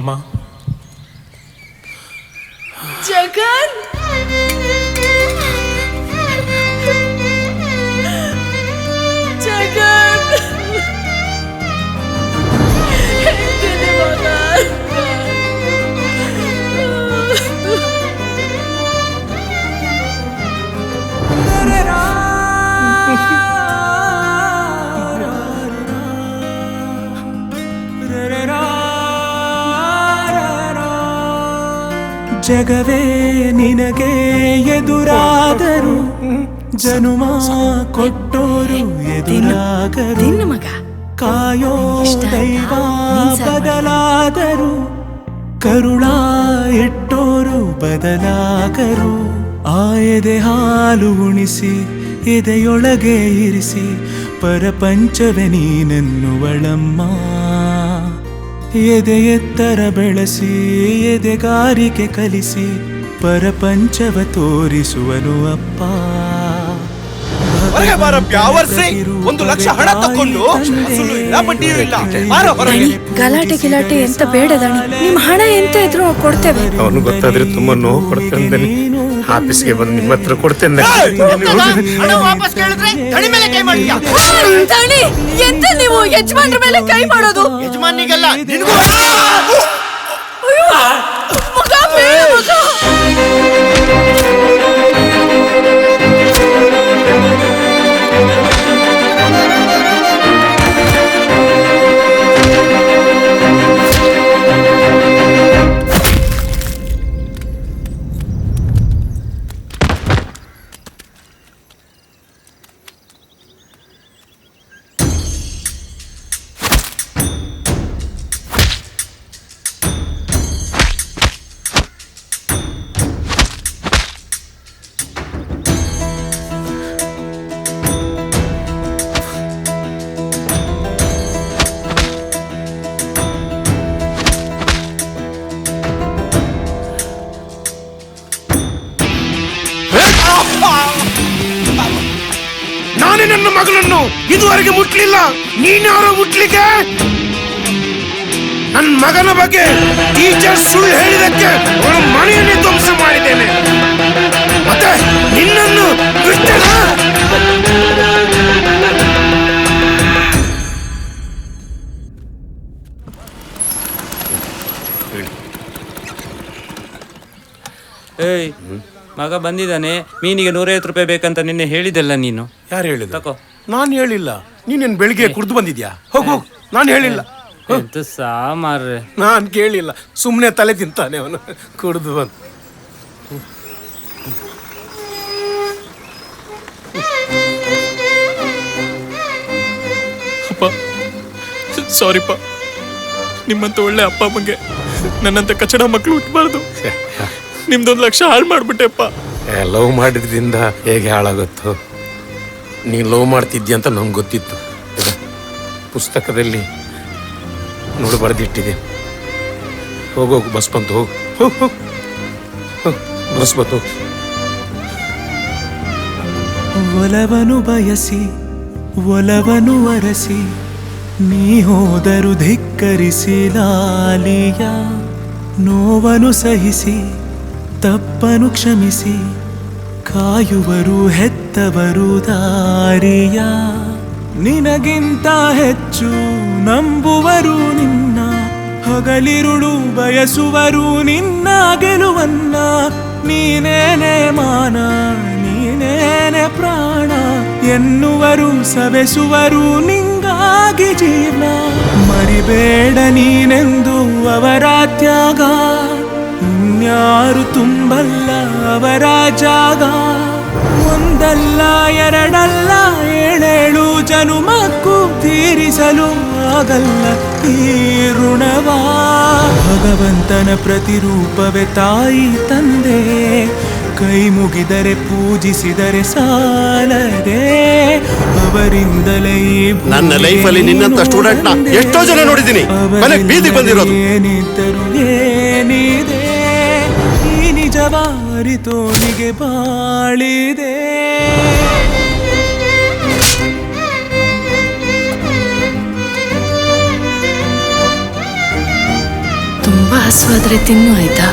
ಅಮ್ಮ. ಜಗನ್, ಜಗನ್, ಹೇಳ್ತೀನಿ ಮಗ. ಜಗವೇ ನಿನಗೆ ಎದುರಾದರು, ಜನುಮ ಕೊಟ್ಟೋರು ಎದುರಾಗರು, ಕಾಯೋ ದೈವ ಬದಲಾದರು, ಕರುಳ ಇಟ್ಟೋರು ಬದಲಾಗರು. ಆ ಎದೆ ಹಾಲು ಉಣಿಸಿ ಎದೆಯೊಳಗೆ ಇರಿಸಿ ಪರಪಂಚವೇ ನೀನೆನ್ನುವಳಮ್ಮ. ಎದೆ ಎತ್ತರ ಬೆಳೆಸಿ ಎದೆಗಾರಿಕೆ ಕಲಿಸಿ ಪರಪಂಚವ ತೋರಿಸುವನು ಅಪ್ಪ. ಗಲಾಟೆ ಗಿಲಾಟೆ ಎಂತ ಬೇಡದಣಿ, ನಿಮ್ ಹಣ ಎಂತ ಇದ್ರು ಕೊಡ್ತೇವೆ. ಅವನು ಗೊತ್ತಾದ್ರೆ ತುಂಬಾ ನೋವು ಕೊಡ್ತೇನೆ. ಆಫೀಸ್ಗೆ ಬಂದು ನಿಮ್ಮ ಹತ್ರ ಕೊಡ್ತೇನೆ. ಎಂತ ನೀವು ಯಜಮಾನ್ರ ಮೇಲೆ ಕೈ ಮಾಡೋದು? ಯಜಮಾನಿಗಲ್ಲ, ನಾನೇ ನನ್ನ ಮಗಳನ್ನು ಇದುವರೆಗೆ ಮುಟ್ಲಿಲ್ಲ. ನೀನ್ಯಾರೋ ಮುಟ್ಲಿಕ್ಕೆ? ನನ್ನ ಮಗನ ಬಗ್ಗೆ ಟೀಚರ್ ಸುಳ್ಳು ಹೇಳಿದಕ್ಕೆ ಅವಳ ಮನೆಯನ್ನೇ ಧ್ವಂಸ ಮಾಡಿದ್ದೇನೆ. ಮತ್ತೆ ನಿನ್ನನ್ನು ಬಿಟ್ಟೆನ? ಏಯ್, ಮಗ ಬಂದಿದ್ದಾನೆ. ಮೀನಿಗೆ 150 ರೂಪಾಯಿ ಬೇಕಂತ ನಿನ್ನೆ ಹೇಳಿದೆಲ್ಲ ನೀನು. ಯಾರು ಹೇಳಿದ? ತಕೋ. ನಾನು ಹೇಳಿಲ್ಲ. ನೀನೇನು ಬೆಳಿಗ್ಗೆ ಕುಡ್ದು ಬಂದಿದ್ಯಾ? ಹೋಗು. ನಾನು ಹೇಳಿಲ್ಲ. ಎಂತ ಸಾಮಾರ್ರೆ, ನಾನು ಕೇಳಿಲ್ಲ. ಸುಮ್ಮನೆ ತಲೆ ತಿಂತಾನೆ ಅವನು ಕುಡ್ದು ಬಂದು. ಅಪ್ಪ ಸಾರಿಪ್ಪ, ನಿಮ್ಮಂತ ಒಳ್ಳೆ ಅಪ್ಪ ಅಮ್ಮಗೆ ನನ್ನಂತ ಕಚಡ ಮಕ್ಕಳು ಹುಟ್ಟಬಾರ್ದು. ನಿಮ್ದೊಂದು ಲಕ್ಷ ಹಾಳು ಮಾಡ್ಬಿಟ್ಟೆಪ್ಪ. ಲವ್ ಮಾಡಿದ್ರಿಂದ ಹೇಗೆ ಹಾಳಾಗುತ್ತೋ? ನೀನು ಲವ್ ಮಾಡ್ತಿದ್ಯಾ ಅಂತ ನಮ್ಗೆ ಗೊತ್ತಿತ್ತು. ಪುಸ್ತಕದಲ್ಲಿ ನೋಡಿ ಬರೆದಿಟ್ಟಿದೆ. ಹೋಗೋಗು, ಬಸ್ ಬಂತು. ಹೋಗು, ಬಸ್ ಬಂತು. ಒಲವನು ಬಯಸಿ ಒಲವನು ಅರಸಿ ನೀ ಹೋದರು ಧಿಕ್ಕರಿಸಿ ಲಾಲಿಯ, ನೋವನು ಸಹಿಸಿ ತಪ್ಪನು ಕ್ಷಮಿಸಿ ಕಾಯುವರು ಹೆತ್ತವರು ದಾರಿಯ. ನಿನಗಿಂತ ಹೆಚ್ಚು ನಂಬುವರು ನಿನ್ನ, ಹಗಲಿರುಳು ಬಯಸುವರು ನಿನ್ನ ಗೆಲುವನ್ನ. ನೀನೇನೆ ಮಾನ, ನೀನೇನೆ ಪ್ರಾಣ ಎನ್ನುವರು, ಸವೆಸುವರು ನಿಂಗಾಗಿ ಜೀವನ. ಮರಿಬೇಡ ನೀನೆಂದು ಅವರ ತ್ಯಾಗ, ಇನ್ಯಾರು ತುಂಬಲ್ಲ ಅವರ ಜಾಗ. ಒಂದಲ್ಲ ಎರಡಲ್ಲ 7 ಜನುಮಕ್ಕೂ ತೀರಿಸಲು ಆಗಲ್ಲ ಈ ಋಣವ. ಭಗವಂತನ ಪ್ರತಿರೂಪವೇ ತಾಯಿ ತಂದೆ, ಕೈ ಮುಗಿದರೆ ಪೂಜಿಸಿದರೆ ಸಾಲದೆ. ಅವರಿಂದಲೇ ನನ್ನ ಲೈಫಲ್ಲಿ ನಿನ್ನಂತ ಸ್ಟೂಡೆಂಟ್ ನ ಎಷ್ಟೋ ಜನ ನೋಡಿದ್ದೀನಿ. ಬೀದಿಗೆ ಬಂದಿರೋದು ಏನಿದ್ದರು ಏನಿದೆ, ಈ ನಿಜವಾರಿತೋನಿಗೆ ಬಾಳಿದೆ. ತುಂಬಾ ತುಂಬಾ ಹಸುವಾದ್ರೆ ತಿನ್ನು ಆಯ್ತಾ?